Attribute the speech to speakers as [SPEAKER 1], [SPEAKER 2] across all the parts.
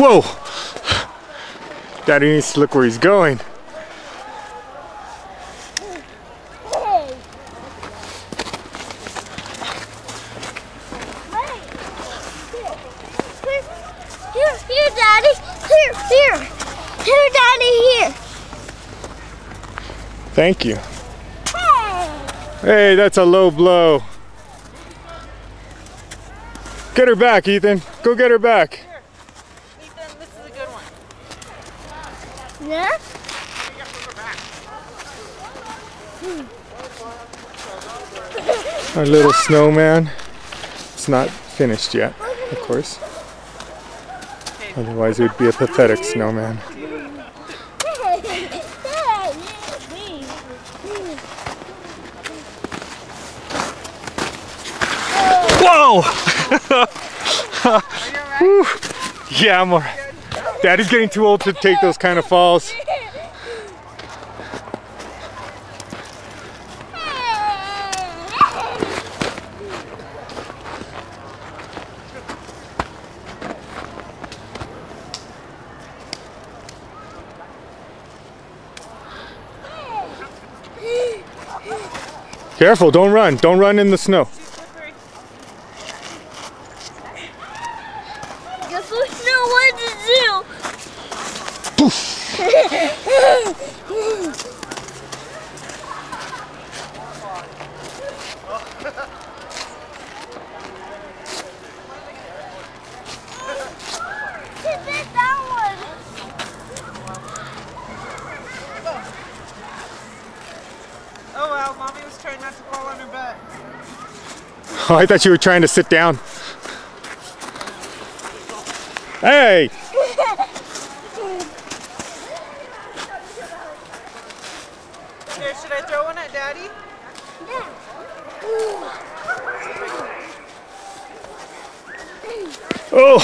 [SPEAKER 1] Whoa! Daddy needs to look where he's going.
[SPEAKER 2] Here, Daddy. Here, Daddy, here.
[SPEAKER 1] Thank you. Hey, that's a low blow. Get her back, Ethan. Go get her back.
[SPEAKER 3] Here. Ethan, this is a good one.
[SPEAKER 2] Yeah?
[SPEAKER 1] Our little snowman. It's not finished yet, of course. Otherwise it would be a pathetic snowman. Whoa! Whew. Yeah, I'm alright. Daddy's getting too old to take those kind of falls. Careful, don't run. Don't run in the snow.
[SPEAKER 2] Guess we know what to do.
[SPEAKER 1] Poof.
[SPEAKER 2] That one.
[SPEAKER 3] Oh well, Mommy was trying not to fall on her butt.
[SPEAKER 1] Oh, I thought you were trying to sit down. Hey!
[SPEAKER 3] Here, should I throw one at Daddy?
[SPEAKER 1] Oh!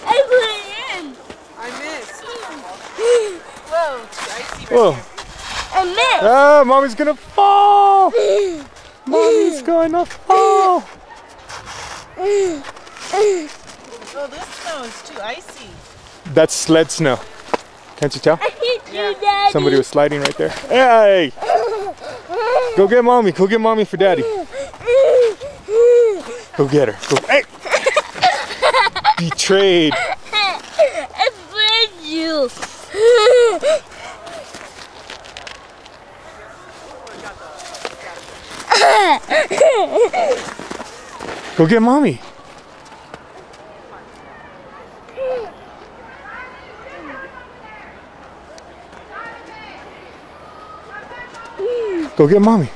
[SPEAKER 2] I put it in.
[SPEAKER 3] I missed. Whoa, it's icy right
[SPEAKER 1] Whoa!
[SPEAKER 3] here.
[SPEAKER 2] I missed.
[SPEAKER 1] Ah, Mommy's gonna fall! Mommy's gonna fall!
[SPEAKER 3] Oh, this snow is too icy.
[SPEAKER 1] That's sled snow. Can't you tell?
[SPEAKER 2] I hit
[SPEAKER 3] Yeah.
[SPEAKER 2] you, Daddy.
[SPEAKER 1] Somebody was sliding right there. Hey! Go get Mommy. Go get Mommy for Daddy. Go get her. Go. Hey! Betrayed.
[SPEAKER 2] I betrayed you.
[SPEAKER 1] Go get Mommy. Go get Mommy.